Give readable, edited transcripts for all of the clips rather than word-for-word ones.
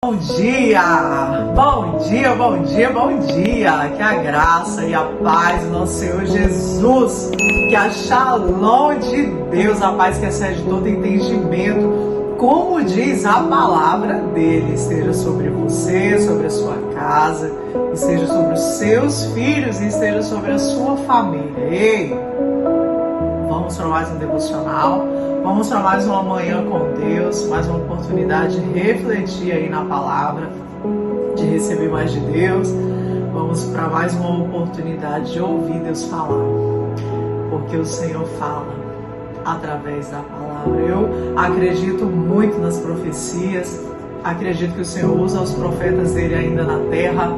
Bom dia, bom dia, bom dia, bom dia. Que a graça e a paz do nosso Senhor Jesus, que a Shalom de Deus, a paz que excede todo entendimento, como diz a palavra dele, esteja sobre você, sobre a sua casa, esteja sobre os seus filhos e esteja sobre a sua família. Ei, vamos para mais um devocional. Vamos para mais uma manhã com Deus, mais uma oportunidade de refletir aí na palavra, de receber mais de Deus. Vamos para mais uma oportunidade de ouvir Deus falar, porque o Senhor fala através da palavra. Eu acredito muito nas profecias, acredito que o Senhor usa os profetas dele ainda na terra,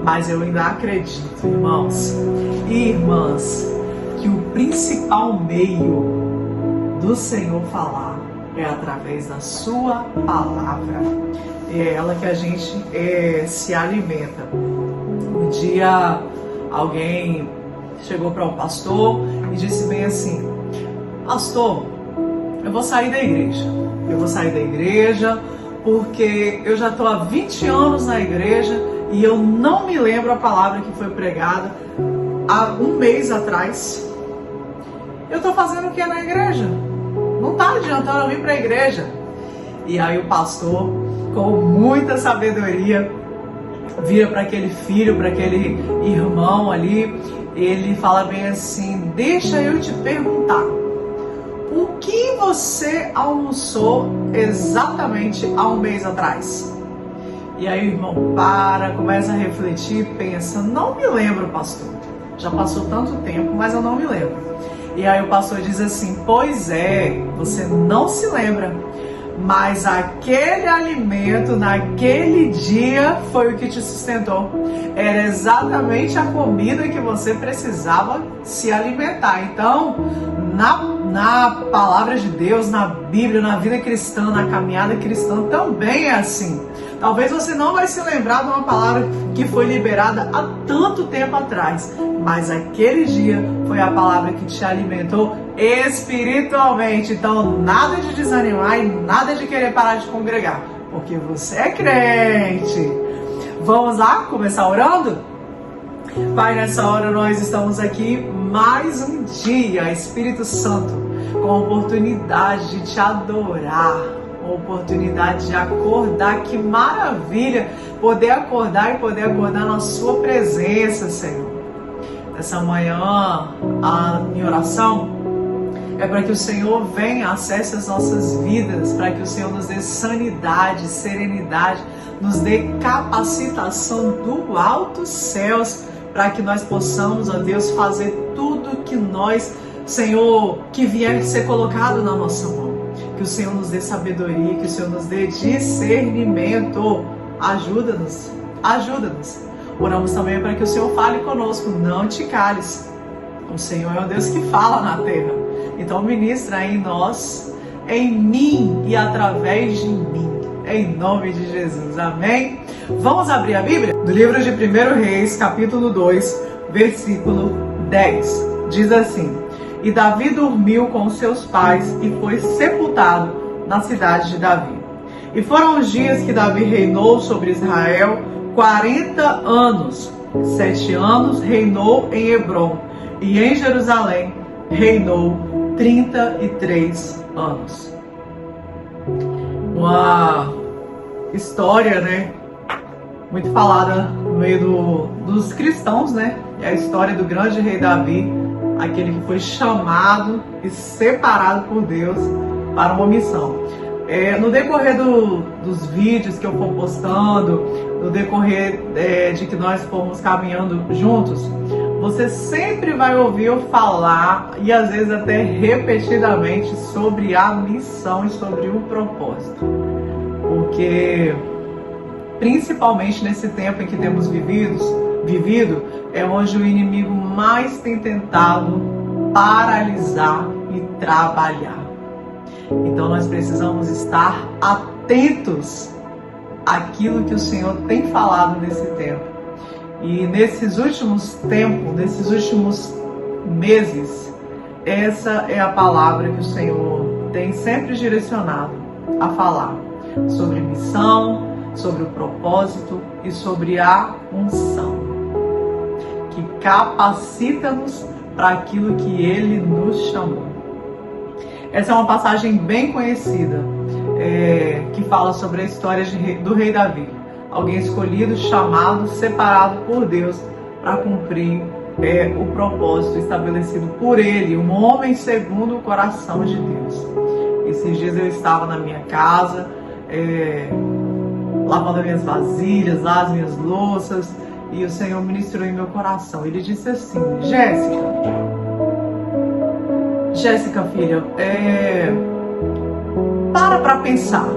mas eu ainda acredito, irmãos e irmãs, que o principal meio do Senhor falar é através da sua palavra. É ela que a gente se alimenta. Um dia alguém chegou para o pastor e disse bem assim: pastor, eu vou sair da igreja. Eu vou sair da igreja porque eu já estou há 20 anos na igreja e eu não me lembro a palavra que foi pregada há um mês atrás. Eu estou fazendo o que na igreja? Não está adiantando eu vir para a igreja. E aí o pastor, com muita sabedoria, vira para aquele filho, para aquele irmão ali, ele fala bem assim: deixa eu te perguntar, o que você almoçou exatamente há um mês atrás? E aí o irmão começa a refletir, pensa: não me lembro, pastor. Já passou tanto tempo, mas eu não me lembro. E aí o pastor diz assim: pois é, você não se lembra, mas aquele alimento naquele dia foi o que te sustentou. Era exatamente a comida que você precisava se alimentar. Então, na palavra de Deus, na Bíblia, na vida cristã, na caminhada cristã, também é assim. Talvez você não vai se lembrar de uma palavra que foi liberada há tanto tempo atrás, mas aquele dia foi a palavra que te alimentou espiritualmente. Então, nada de desanimar e nada de querer parar de congregar, porque você é crente. Vamos lá começar orando? Pai, nessa hora nós estamos aqui mais um dia, Espírito Santo, com a oportunidade de te adorar, uma oportunidade de acordar. Que maravilha poder acordar e poder acordar na sua presença, Senhor. Essa manhã, a minha oração é para que o Senhor venha, acesse as nossas vidas, para que o Senhor nos dê sanidade, serenidade, nos dê capacitação do alto céus, para que nós possamos, ó Deus, fazer tudo que nós, Senhor, que vier ser colocado na nossa mão. Que o Senhor nos dê sabedoria, que o Senhor nos dê discernimento. Ajuda-nos, ajuda-nos. Oramos também para que o Senhor fale conosco, não te cales. O Senhor é o Deus que fala na terra. Então ministra em nós, em mim e através de mim. Em nome de Jesus, amém? Vamos abrir a Bíblia? No livro de 1 Reis, capítulo 2, versículo 10. Diz assim: e Davi dormiu com seus pais e foi sepultado na cidade de Davi. E foram os dias que Davi reinou sobre Israel 40 anos. 7 anos reinou em Hebrom, e em Jerusalém reinou 33 anos. Uma história, né, muito falada no meio dos cristãos, né? É a história do grande rei Davi, aquele que foi chamado e separado por Deus para uma missão. No decorrer dos vídeos que eu for postando, no decorrer de que nós formos caminhando juntos, você sempre vai ouvir eu falar, e às vezes até repetidamente, sobre a missão e sobre o propósito. Porque, principalmente nesse tempo em que temos vivido, é onde o inimigo mais tem tentado paralisar e trabalhar. Então nós precisamos estar atentos àquilo que o Senhor tem falado nesse tempo. E nesses últimos tempos, nesses últimos meses, essa é a palavra que o Senhor tem sempre direcionado a falar sobre missão, sobre o propósito e sobre a unção, que capacita-nos para aquilo que Ele nos chamou. Essa é uma passagem bem conhecida, que fala sobre a história do rei Davi, alguém escolhido, chamado, separado por Deus para cumprir o propósito estabelecido por Ele, um homem segundo o coração de Deus. Esses dias eu estava na minha casa, lavando as minhas vasilhas, as minhas louças, e o Senhor ministrou em meu coração. Ele disse assim: Jéssica, filha, para pensar.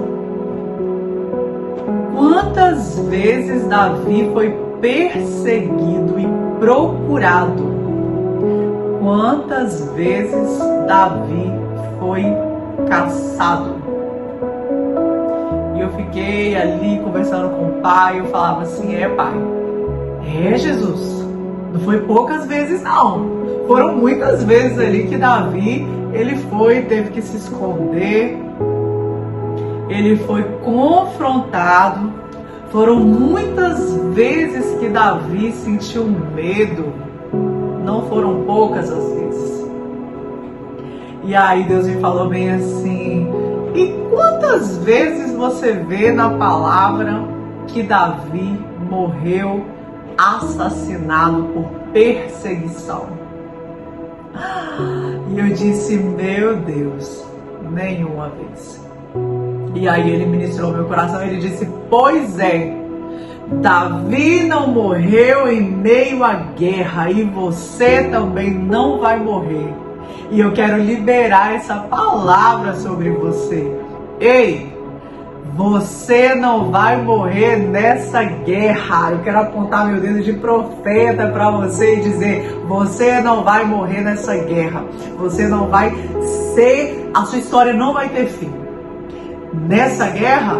Quantas vezes Davi foi perseguido e procurado? Quantas vezes Davi foi caçado? E eu fiquei ali conversando com o pai, eu falava assim: pai, Jesus, não foi poucas vezes não, foram muitas vezes ali que Davi, teve que se esconder, ele foi confrontado, foram muitas vezes que Davi sentiu medo, não foram poucas as vezes. E aí Deus me falou bem assim: e quantas vezes você vê na palavra que Davi morreu assassinado por perseguição? E eu disse: meu Deus, nenhuma vez. E aí ele ministrou meu coração, ele disse: pois é, Davi não morreu em meio à guerra e você também não vai morrer. E eu quero liberar essa palavra sobre você. Ei, você não vai morrer nessa guerra. Eu quero apontar meu dedo de profeta para você e dizer: você não vai morrer nessa guerra. Você não vai a sua história não vai ter fim. Nessa guerra,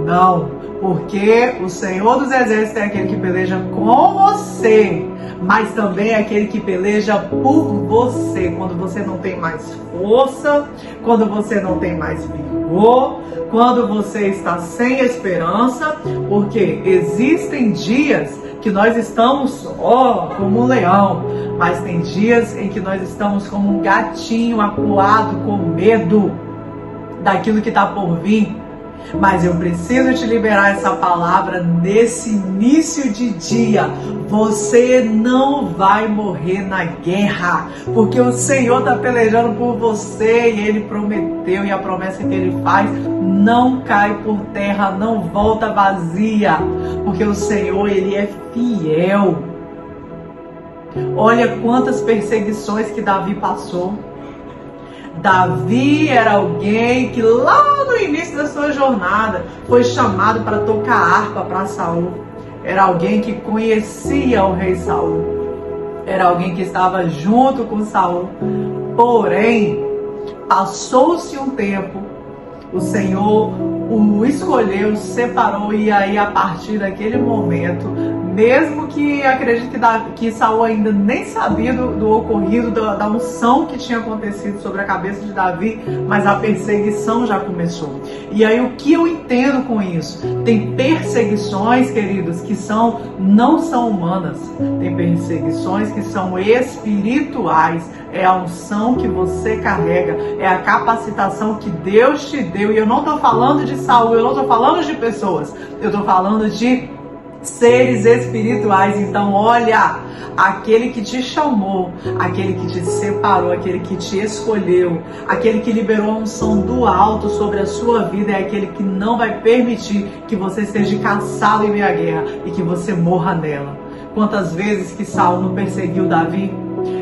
não. Porque o Senhor dos Exércitos é aquele que peleja com você, mas também é aquele que peleja por você. Quando você não tem mais força, quando você não tem mais vigor, quando você está sem esperança, porque existem dias que nós estamos como um leão, mas tem dias em que nós estamos como um gatinho acuado com medo daquilo que está por vir. Mas eu preciso te liberar essa palavra nesse início de dia. Você não vai morrer na guerra, porque o Senhor está pelejando por você e Ele prometeu, e a promessa que Ele faz não cai por terra, não volta vazia, porque o Senhor, Ele é fiel. Olha quantas perseguições que Davi passou. Davi era alguém que lá no início da sua jornada foi chamado para tocar harpa para Saul. Era alguém que conhecia o rei Saul. Era alguém que estava junto com Saul. Porém, passou-se um tempo, o Senhor o escolheu, separou, e aí a partir daquele momento, mesmo que acredito que Saul ainda nem sabia do ocorrido, da unção que tinha acontecido sobre a cabeça de Davi, mas a perseguição já começou. E aí o que eu entendo com isso? Tem perseguições, queridos, que não são humanas. Tem perseguições que são espirituais. É a unção que você carrega, é a capacitação que Deus te deu. E eu não estou falando de Saul, eu não estou falando de pessoas, eu estou falando de seres espirituais. Então olha, aquele que te chamou, aquele que te separou, aquele que te escolheu, aquele que liberou a unção do alto sobre a sua vida, é aquele que não vai permitir que você seja caçado em meio à guerra e que você morra nela. Quantas vezes que Saul não perseguiu Davi?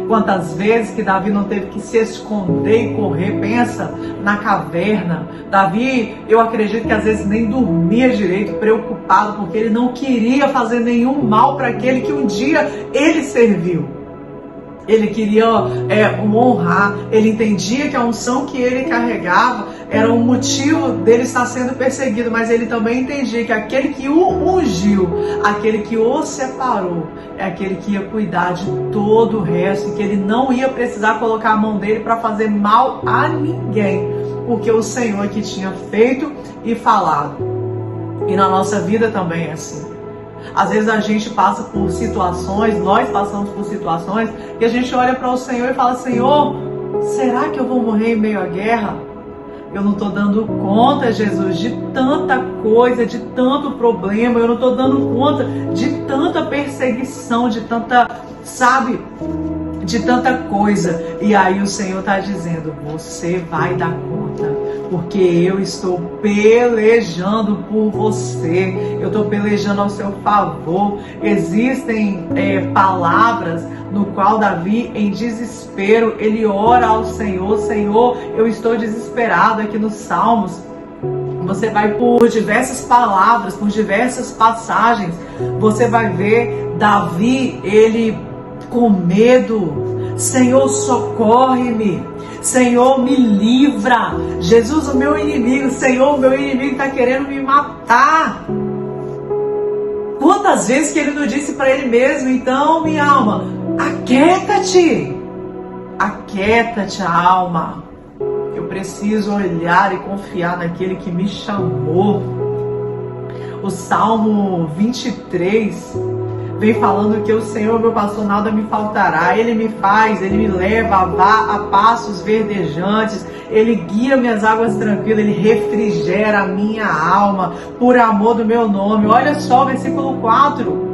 Quantas vezes que Davi não teve que se esconder e correr? Pensa na caverna. Davi, eu acredito que às vezes nem dormia direito, preocupado, porque ele não queria fazer nenhum mal para aquele que um dia ele serviu. Ele queria honrar, ele entendia que a unção que ele carregava era um motivo dele estar sendo perseguido, mas ele também entendia que aquele que o ungiu, aquele que o separou, é aquele que ia cuidar de todo o resto, e que ele não ia precisar colocar a mão dele para fazer mal a ninguém, porque o Senhor que tinha feito e falado. E na nossa vida também é assim. Às vezes a gente passa por situações, nós passamos por situações, e a gente olha para o Senhor e fala: Senhor, será que eu vou morrer em meio à guerra? Eu não estou dando conta, Jesus, de tanta coisa, de tanto problema. Eu não estou dando conta de tanta perseguição, de tanta, sabe, de tanta coisa. E aí o Senhor está dizendo: você vai dar conta, porque eu estou pelejando por você. Eu estou pelejando ao seu favor. Existem palavras no qual Davi, em desespero, ele ora ao Senhor: Senhor, eu estou desesperado. Aqui nos Salmos, você vai por diversas palavras, por diversas passagens, você vai ver Davi, ele com medo: Senhor, socorre-me, Senhor, me livra, Jesus, o meu inimigo, Senhor, o meu inimigo está querendo me matar. Quantas vezes que ele não disse para ele mesmo: então, minha alma, aquieta-te, aquieta-te, alma. Eu preciso olhar e confiar naquele que me chamou. O Salmo 23 vem falando que o Senhor, meu pastor, nada me faltará. Ele me leva a passos verdejantes. Ele guia minhas águas tranquilas. Ele refrigera a minha alma por amor do meu nome. Olha só o versículo 4.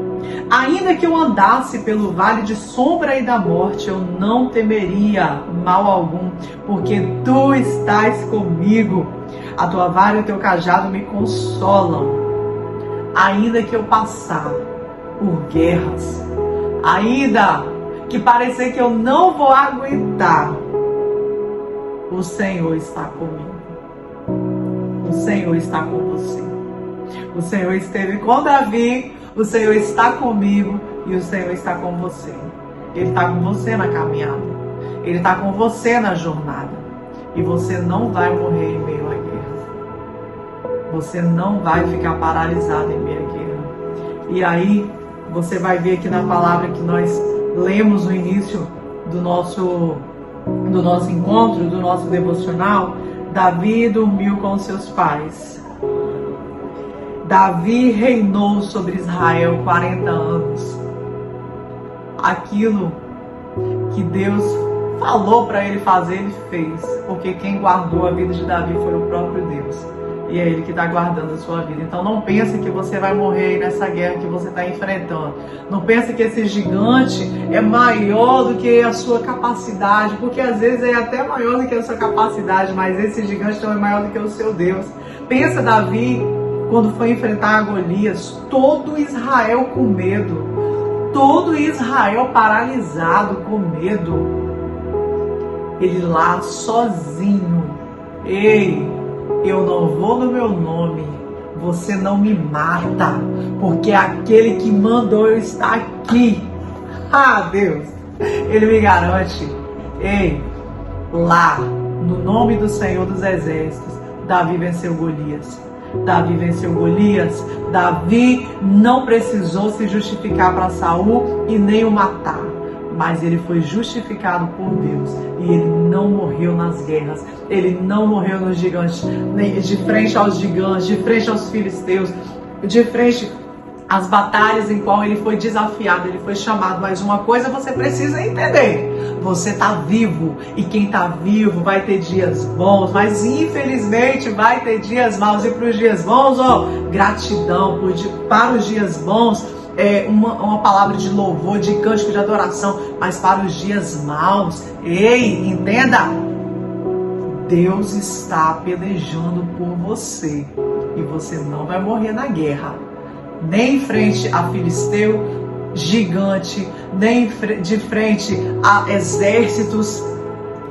Ainda que eu andasse pelo vale de sombra e da morte, eu não temeria mal algum, porque tu estás comigo. A tua vara e o teu cajado me consolam. Ainda que eu passar por guerras, ainda que parecer que eu não vou aguentar, o Senhor está comigo. O Senhor está com você. O Senhor esteve com Davi, o Senhor está comigo e o Senhor está com você. Ele está com você na caminhada. Ele está com você na jornada. E você não vai morrer em meio à guerra. Você não vai ficar paralisado em meio à guerra. E aí, você vai ver aqui na palavra que nós lemos no início do nosso encontro, do nosso devocional: Davi dormiu com seus pais. Davi reinou sobre Israel 40 anos. Aquilo que Deus falou para ele fazer, ele fez. Porque quem guardou a vida de Davi foi o próprio Deus. E é Ele que está guardando a sua vida. Então não pense que você vai morrer nessa guerra que você está enfrentando. Não pense que esse gigante é maior do que a sua capacidade. Porque às vezes é até maior do que a sua capacidade. Mas esse gigante não é maior do que o seu Deus. Pensa Davi, quando foi enfrentar a Golias, todo Israel com medo. Todo Israel paralisado com medo. Ele lá sozinho. Ei! Eu não vou no meu nome, você não me mata, porque aquele que mandou eu estar aqui. Ah, Deus, Ele me garante. Ei, lá, no nome do Senhor dos Exércitos, Davi venceu Golias. Davi venceu Golias. Davi não precisou se justificar para Saul e nem o matar. Mas ele foi justificado por Deus e ele não morreu nas guerras, ele não morreu nos gigantes, nem de frente aos gigantes, de frente aos filisteus, de frente às batalhas em qual ele foi desafiado, ele foi chamado. Mas uma coisa você precisa entender: você está vivo, e quem está vivo vai ter dias bons, mas infelizmente vai ter dias maus. E para os dias bons, gratidão. Para os dias bons, uma palavra de louvor, de cântico, de adoração. Mas para os dias maus, ei, entenda, Deus está pelejando por você e você não vai morrer na guerra, nem em frente a filisteu, gigante, nem de frente a exércitos,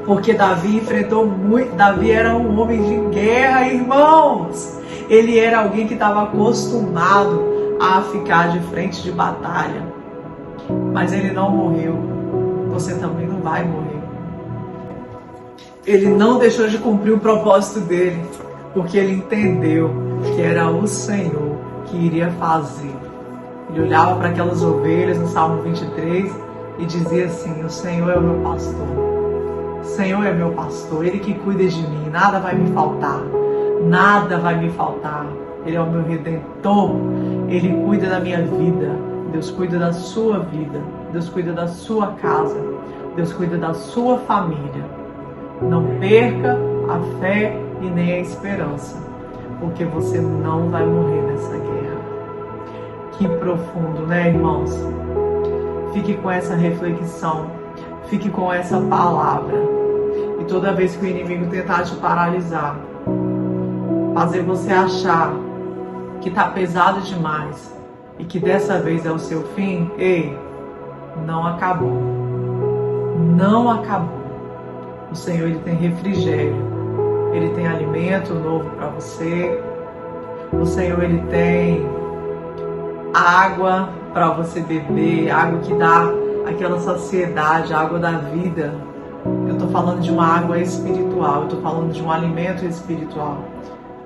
porque Davi enfrentou muito. Davi era um homem de guerra, irmãos. Ele era alguém que estava acostumado a ficar de frente de batalha. Mas ele não morreu. Você também não vai morrer. Ele não deixou de cumprir o propósito dele, porque ele entendeu que era o Senhor que iria fazer. Ele olhava para aquelas ovelhas no Salmo 23 e dizia assim: o Senhor é o meu pastor. O Senhor é meu pastor, Ele que cuida de mim. Nada vai me faltar. Nada vai me faltar. Ele é o meu Redentor, Ele cuida da minha vida, Deus cuida da sua vida, Deus cuida da sua casa, Deus cuida da sua família. Não perca a fé e nem a esperança, porque você não vai morrer nessa guerra. Que profundo, né, irmãos? Fique com essa reflexão, fique com essa palavra. E toda vez que o inimigo tentar te paralisar, fazer você achar que está pesado demais e que dessa vez é o seu fim, ei, não acabou. Não acabou. O Senhor, Ele tem refrigério, Ele tem alimento novo para você. O Senhor, Ele tem água para você beber, água que dá aquela saciedade, a água da vida. Eu estou falando de uma água espiritual, eu estou falando de um alimento espiritual,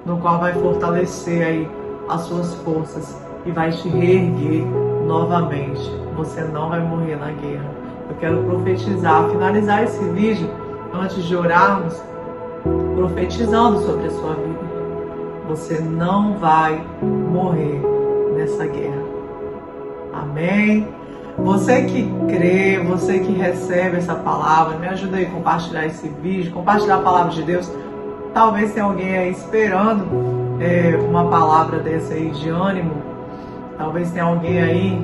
no qual vai fortalecer aí as suas forças e vai te reerguer novamente. Você não vai morrer na guerra. Eu quero profetizar, finalizar esse vídeo antes de orarmos, profetizando sobre a sua vida. Você não vai morrer nessa guerra. Amém? Você que crê, você que recebe essa palavra, me ajuda aí a compartilhar esse vídeo, compartilhar a palavra de Deus. Talvez tenha alguém aí esperando uma palavra dessa aí de ânimo. Talvez tenha alguém aí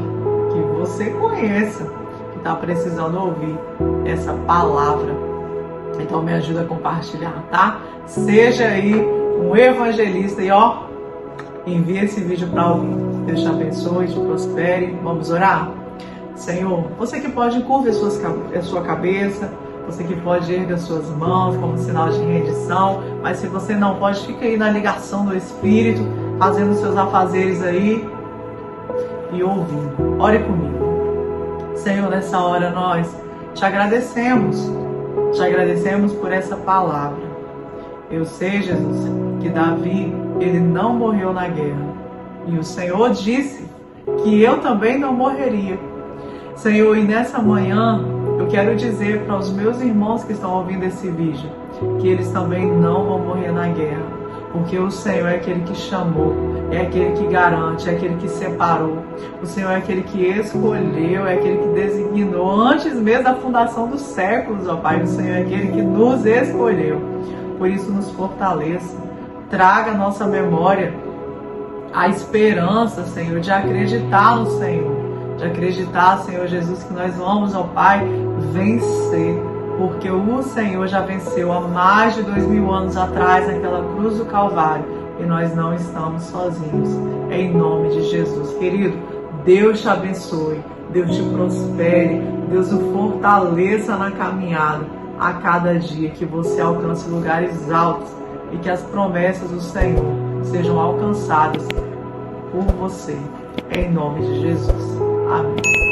que você conheça, que está precisando ouvir essa palavra. Então me ajuda a compartilhar, tá? Seja aí um evangelista e envie esse vídeo para alguém. Deus te abençoe, te prospere. Vamos orar? Senhor, você que pode curva a sua cabeça, você que pode erguer as suas mãos como sinal de rendição, mas se você não pode, fica aí na ligação do Espírito, fazendo seus afazeres aí e ouvindo. Ore comigo. Senhor, nessa hora nós te agradecemos por essa palavra. Eu sei, Jesus, que Davi, ele não morreu na guerra. E o Senhor disse que eu também não morreria. Senhor, e nessa manhã eu quero dizer para os meus irmãos que estão ouvindo esse vídeo que eles também não vão morrer na guerra, porque o Senhor é aquele que chamou, é aquele que garante, é aquele que separou. O Senhor é aquele que escolheu, é aquele que designou antes mesmo da fundação dos séculos, ó Pai. O Senhor é aquele que nos escolheu. Por isso nos fortaleça, traga à nossa memória a esperança, Senhor, de acreditar no Senhor. De acreditar, Senhor Jesus, que nós vamos, ó Pai, vencer, porque o Senhor já venceu há mais de 2000 anos atrás naquela cruz do Calvário e nós não estamos sozinhos, em nome de Jesus. Querido, Deus te abençoe, Deus te prospere, Deus o fortaleça na caminhada a cada dia, que você alcance lugares altos e que as promessas do Senhor sejam alcançadas por você, em nome de Jesus. Amém.